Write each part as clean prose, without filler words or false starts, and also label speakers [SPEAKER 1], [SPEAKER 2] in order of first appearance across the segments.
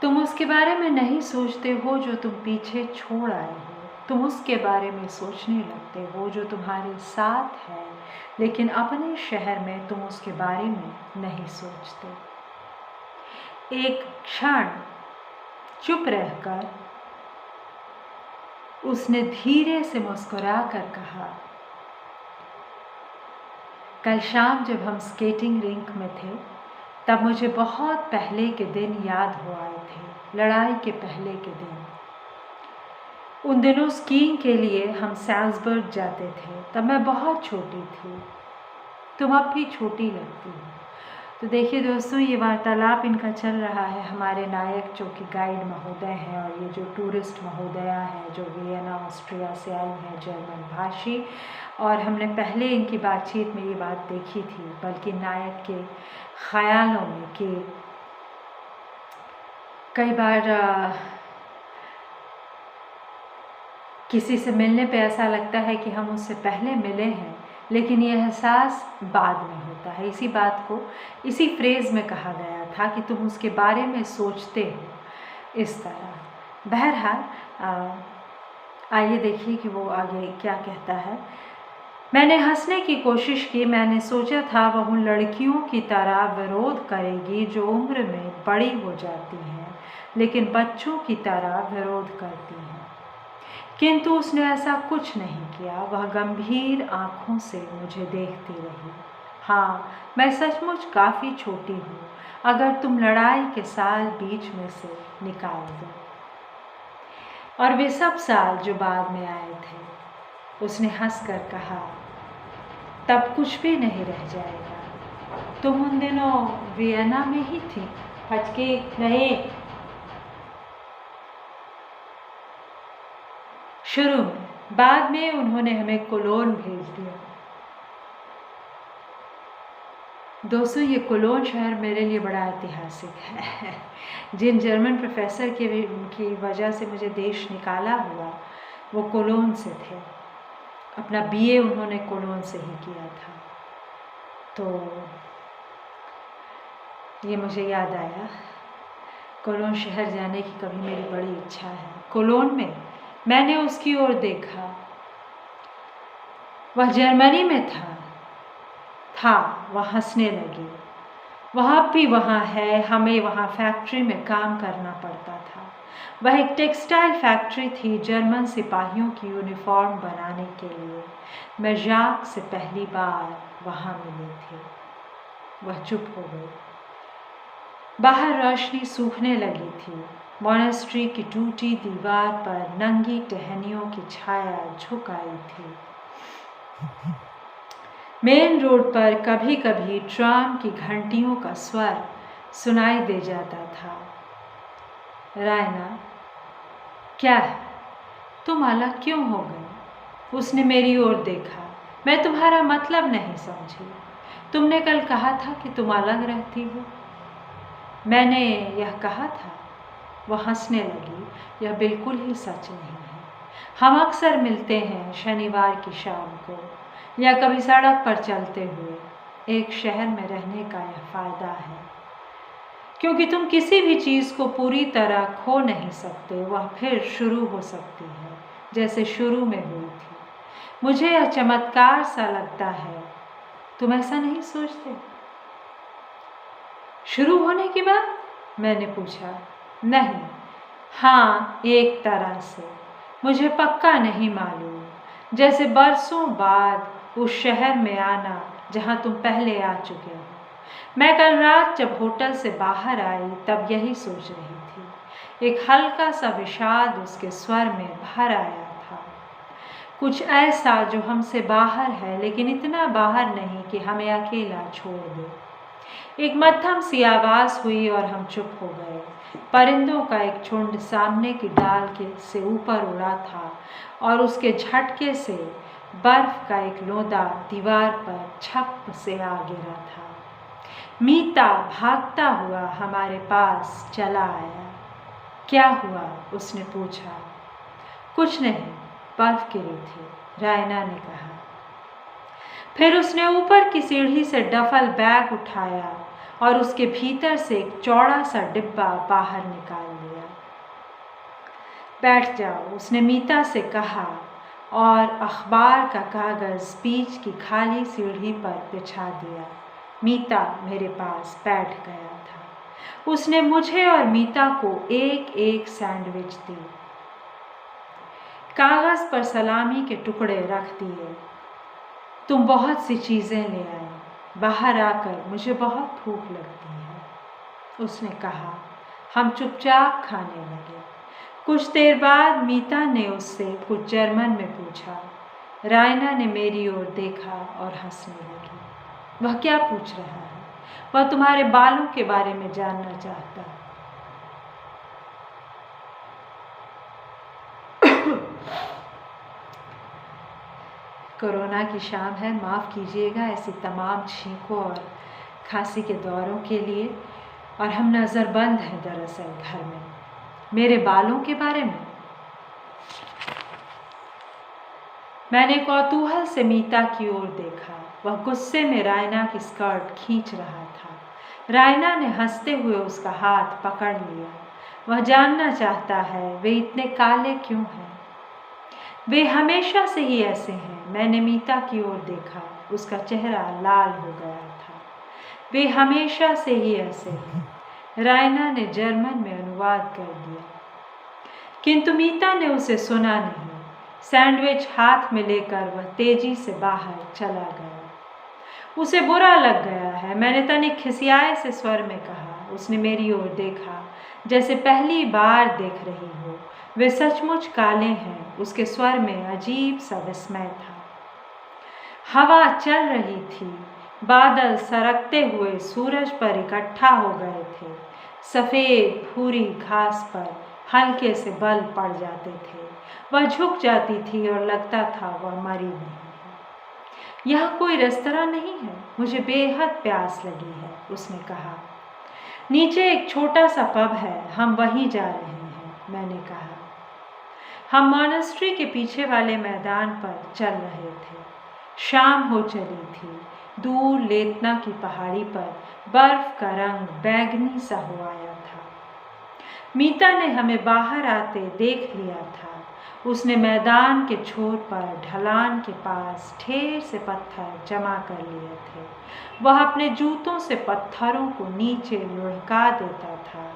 [SPEAKER 1] तुम उसके बारे में नहीं सोचते हो जो तुम पीछे छोड़ आए हो। तुम उसके बारे में सोचने लगते हो जो तुम्हारे साथ है, लेकिन अपने शहर में तुम उसके बारे में नहीं सोचते। एक क्षण चुप रहकर उसने धीरे से मुस्कुरा कर कहा, कल शाम जब हम स्केटिंग रिंक में थे तब मुझे बहुत पहले के दिन याद हो आए थे, लड़ाई के पहले के दिन। उन दिनों स्कीइंग के लिए हम सैल्सबर्ग जाते थे, तब मैं बहुत छोटी थी। तुम अब भी छोटी लगती हो। तो देखिए दोस्तों, ये वार्तालाप इनका चल रहा है। हमारे नायक जो कि गाइड महोदय हैं और ये जो टूरिस्ट महोदया हैं जो वियना ऑस्ट्रिया से आई हैं, जर्मन भाषी। और हमने पहले इनकी बातचीत में ये बात देखी थी, बल्कि नायक के ख्यालों में कि कई बार किसी से मिलने पे ऐसा लगता है कि हम उससे पहले मिले हैं, लेकिन ये एहसास बाद में होता है। इसी बात को इसी फ्रेज़ में कहा गया था कि तुम उसके बारे में सोचते हो इस तरह। बहरहाल आइए देखिए कि वो आगे क्या कहता है। मैंने हंसने की कोशिश की। मैंने सोचा था वह उन लड़कियों की तरह विरोध करेगी जो उम्र में बड़ी हो जाती हैं, लेकिन बच्चों की तरह विरोध करती हैं। किंतु उसने ऐसा कुछ नहीं किया। वह गंभीर आँखों से मुझे देखती रही। हाँ, मैं सचमुच काफ़ी छोटी हूँ, अगर तुम लड़ाई के साल बीच में से निकाल दो, और वे सब साल जो बाद में आए थे। उसने हंसकर कहा, तब कुछ भी नहीं रह जाएगा। तुम उन दिनों वियना में ही थी। हचकी नहीं। शुरू में, बाद में उन्होंने हमें कोलोन भेज दिया। दोस्तों, ये कोलोन शहर मेरे लिए बड़ा ऐतिहासिक है। जिन जर्मन प्रोफेसर की वजह से मुझे देश निकाला हुआ, वो कोलोन से थे। अपना बीए उन्होंने कोलोन से ही किया था। तो ये मुझे याद आया, कोलोन शहर जाने की कभी मेरी बड़ी इच्छा है। कोलोन में मैंने उसकी ओर देखा। वह जर्मनी में था। वह हंसने लगी। वह अब भी वहाँ है। हमें वहाँ फैक्ट्री में काम करना पड़ता था। वह एक टेक्सटाइल फैक्ट्री थी, जर्मन सिपाहियों की यूनिफॉर्म बनाने के लिए। मैं जाक से पहली बार वहाँ मिली थी। वह चुप हो गई। बाहर रोशनी सूखने लगी थी। मॉनेस्ट्री की टूटी दीवार पर नंगी टहनियों की छाया झुक आई थी। मेन रोड पर कभी कभी ट्राम की घंटियों का स्वर सुनाई दे जाता था। रायना, क्या है? तुम अलग क्यों हो गई? उसने मेरी ओर देखा। मैं तुम्हारा मतलब नहीं समझी। तुमने कल कहा था कि तुम अलग रहती हो। मैंने यह कहा था। वह हंसने लगी। यह बिल्कुल ही सच नहीं है। हम अक्सर मिलते हैं शनिवार की शाम को, या कभी सड़क पर चलते हुए। एक शहर में रहने का यह फ़ायदा है, क्योंकि तुम किसी भी चीज़ को पूरी तरह खो नहीं सकते। वह फिर शुरू हो सकती है जैसे शुरू में हुई थी। मुझे यह चमत्कार सा लगता है। तुम ऐसा नहीं सोचते? शुरू होने के बाद? मैंने पूछा। नहीं, हाँ, एक तरह से। मुझे पक्का नहीं मालूम। जैसे बरसों बाद उस शहर में आना जहाँ तुम पहले आ चुके हो। मैं कल रात जब होटल से बाहर आई तब यही सोच रही थी। एक हल्का सा विषाद उसके स्वर में भर आया था। कुछ ऐसा जो हमसे बाहर है, लेकिन इतना बाहर नहीं कि हमें अकेला छोड़ दे। एक मध्यम सी आवाज़ हुई और हम चुप हो गए। परिंदों का एक झुंड सामने की डाल से ऊपर उड़ा था और उसके झटके से बर्फ का एक लोंदा दीवार पर छप से आ गिरा था। मीता भागता हुआ हमारे पास चला आया। क्या हुआ? उसने पूछा। कुछ नहीं, बर्फ गिरी थी, रायना ने कहा। फिर उसने ऊपर की सीढ़ी से डफल बैग उठाया और उसके भीतर से एक चौड़ा सा डिब्बा बाहर निकाल लिया। बैठ जाओ, उसने मीता से कहा और अखबार का कागज़ बीच की खाली सीढ़ी पर बिछा दिया। मीता मेरे पास बैठ गया था। उसने मुझे और मीता को एक एक सैंडविच दी। कागज़ पर सलामी के टुकड़े रख दिए। तुम बहुत सी चीज़ें ले आए। बाहर आकर मुझे बहुत भूख लगती है, उसने कहा। हम चुपचाप खाने लगे। कुछ देर बाद मीता ने उससे कुछ जर्मन में पूछा। रायना ने मेरी ओर देखा और हंसने लगी। वह क्या पूछ रहा है? वह तुम्हारे बालों के बारे में जानना चाहता है। कोरोना की शाम है, माफ़ कीजिएगा ऐसी तमाम छींकों और खांसी के दौरों के लिए। और हम नज़रबंद हैं दरअसल घर में। मेरे बालों के बारे में मैंने कौतूहल से मीता की ओर देखा। वह गुस्से में रायना की स्कर्ट खींच रहा था। रायना ने हंसते हुए उसका हाथ पकड़ लिया। वह जानना चाहता है वे इतने काले क्यों हैं। वे हमेशा से ही ऐसे हैं। मैंने मीता की ओर देखा, उसका चेहरा लाल हो गया था। वे हमेशा से ही ऐसे हैं, रायना ने जर्मन में अनुवाद कर दिया। किंतु मीता ने उसे सुना नहीं। सैंडविच हाथ में लेकर वह तेजी से बाहर चला गया। उसे बुरा लग गया है, मैंने तनिक खिसियाए से स्वर में कहा। उसने मेरी ओर देखा जैसे पहली बार देख रही हो। वे सचमुच काले हैं। उसके स्वर में अजीब सा विस्मय था। हवा चल रही थी। बादल सरकते हुए सूरज पर इकट्ठा हो गए थे। सफ़ेद भूरी घास पर हल्के से बल पड़ जाते थे। वह झुक जाती थी और लगता था वह मरी नहीं है। यहाँ कोई रेस्तरां नहीं है, मुझे बेहद प्यास लगी है, उसने कहा। नीचे एक छोटा सा पब है, हम वहीं जा रहे हैं, मैंने कहा। हम मॉनेस्ट्री के पीछे वाले मैदान पर चल रहे थे। शाम हो चली थी। दूर लेतना की पहाड़ी पर बर्फ का रंग बैंगनी सा हो आया था। मीता ने हमें बाहर आते देख लिया था। उसने मैदान के छोर पर ढलान के पास ढेर से पत्थर जमा कर लिए थे। वह अपने जूतों से पत्थरों को नीचे लुढ़का देता था।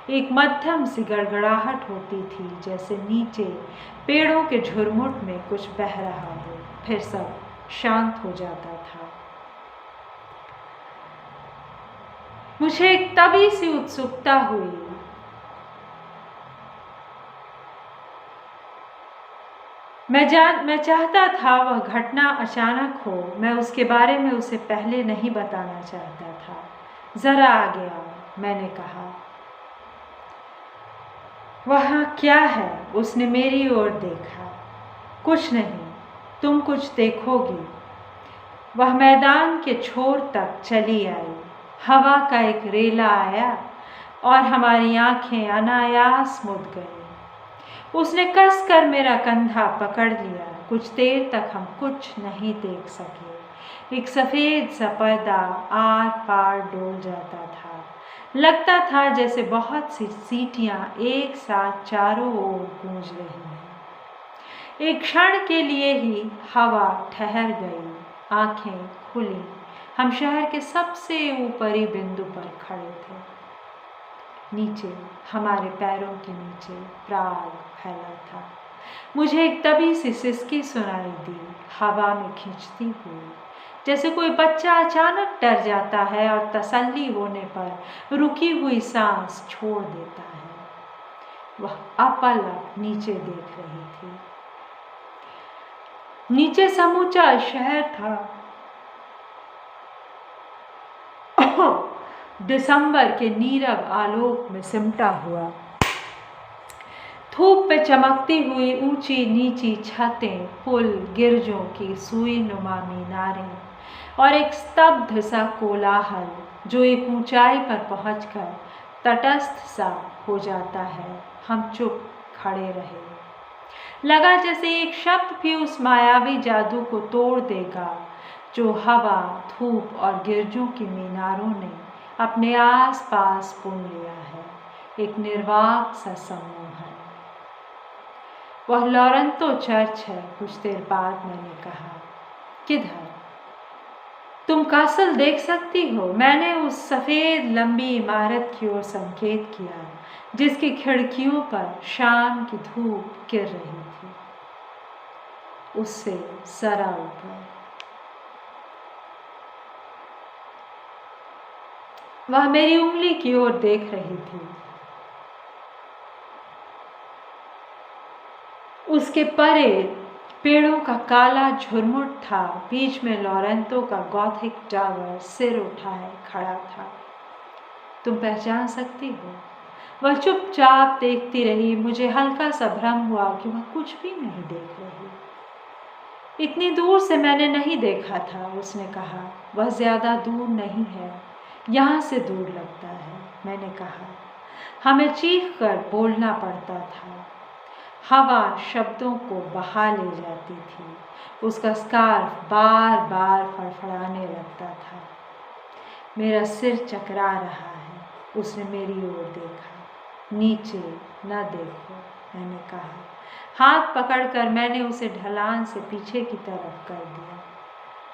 [SPEAKER 1] एक मध्यम सी गड़गड़ाहट होती थी, जैसे नीचे पेड़ों के झुरमुट में कुछ बह रहा हो। फिर सब शांत हो जाता था। मुझे एक तभी सी उत्सुकता हुई। मैं चाहता था वह घटना अचानक हो। मैं उसके बारे में उसे पहले नहीं बताना चाहता था। जरा आगे आओ, मैंने कहा। वहाँ क्या है? उसने मेरी ओर देखा। कुछ नहीं, तुम कुछ देखोगी। वह मैदान के छोर तक चली आई। हवा का एक रेला आया और हमारी आंखें अनायास मुद गईं। उसने कसकर मेरा कंधा पकड़ लिया। कुछ देर तक हम कुछ नहीं देख सके। एक सफ़ेद सा पर्दा आर पार डोल जाता था। लगता था जैसे बहुत सी सीटियां एक साथ चारों ओर गूंज रही हैं। एक क्षण के लिए ही हवा ठहर गई, आंखें खुली। हम शहर के सबसे ऊपरी बिंदु पर खड़े थे। नीचे हमारे पैरों के नीचे प्राग फैला था। मुझे एक तभी सी सिसकी सुनाई दी, हवा में खींचती हुई, जैसे कोई बच्चा अचानक डर जाता है और तसल्ली होने पर रुकी हुई सांस छोड़ देता है। वह अपलक नीचे देख रही थी। नीचे समूचा शहर था। दिसंबर के नीरव आलोक में सिमटा हुआ। धूप में चमकती हुई ऊंची नीची छतें, पुल, गिरजों की सुई नुमा मीनारें और एक स्तब्ध सा कोलाहल जो एक ऊंचाई पर पहुंचकर तटस्थ सा हो जाता है। हम चुप खड़े रहे। लगा जैसे एक शब्द भी उस मायावी जादू को तोड़ देगा जो हवा, धूप और गिरजों की मीनारों ने अपने आस पास पुन लिया है, एक निर्वाक सा समूह है। वह लॉरेंतो चर्च है, कुछ देर बाद मैंने कहा। किधर? तुम कासल देख सकती हो? मैंने उस सफ़ेद लंबी इमारत की ओर संकेत किया जिसकी खिड़कियों पर शाम की धूप गिर रही थी। उससे जरा ऊपर वह मेरी उंगली की ओर देख रही थी। उसके परे पेड़ों का काला झुरमुट था। बीच में लॉरेंतो का गॉथिक टावर सिर उठाए खड़ा था। तुम पहचान सकती हो? वह चुपचाप देखती रही। मुझे हल्का सा भ्रम हुआ कि वह कुछ भी नहीं देख रही। इतनी दूर से मैंने नहीं देखा था, उसने कहा। वह ज़्यादा दूर नहीं है, यहाँ से दूर लगता है। मैंने कहा। हमें चीख कर बोलना पड़ता था। हवा शब्दों को बहा ले जाती थी। उसका स्कार्फ बार बार फड़फड़ाने लगता था। मेरा सिर चकरा रहा है। उसने मेरी ओर देखा। नीचे न देखो, मैंने कहा। हाथ पकड़कर मैंने उसे ढलान से पीछे की तरफ कर दिया।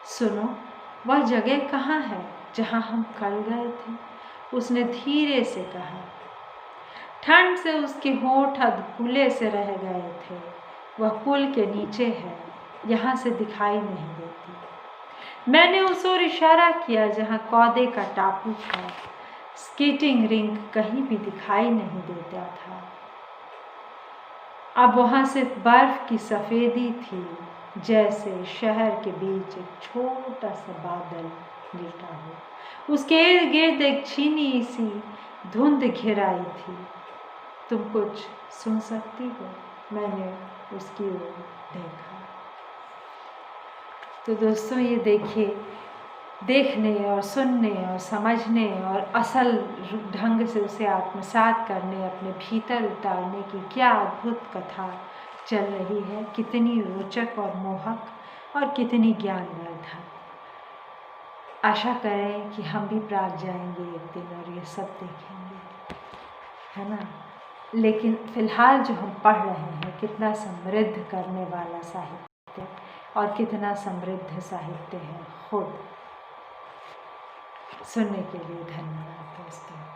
[SPEAKER 1] सुनो, वह जगह कहाँ है जहाँ हम कल गए थे? उसने धीरे से कहा। ठंड से उसके होंठ अधकुले से रह गए थे। वह पुल के नीचे है, यहाँ से दिखाई नहीं देती। मैंने उस ओर इशारा किया जहाँ कौदे का टापू था। स्केटिंग रिंक कहीं भी दिखाई नहीं देता था। अब वहाँ सिर्फ बर्फ की सफ़ेदी थी, जैसे शहर के बीच एक छोटा सा बादल लेटा हो। उसके इर्द गिर्द एक छीनी सी धुंध घिराई थी। तुम कुछ सुन सकती हो? मैंने उसकी ओर देखा। तो दोस्तों, ये देखिए, देखने और सुनने और समझने और असल ढंग से उसे आत्मसात करने, अपने भीतर उतारने की क्या अद्भुत कथा चल रही है। कितनी रोचक और मोहक और कितनी ज्ञानवर्धक। आशा करें कि हम भी प्राग जाएंगे एक दिन और ये सब देखेंगे, है ना। लेकिन फ़िलहाल जो हम पढ़ रहे हैं, कितना समृद्ध करने वाला साहित्य और कितना समृद्ध साहित्य है। खुद सुनने के लिए धन्यवाद दोस्तों।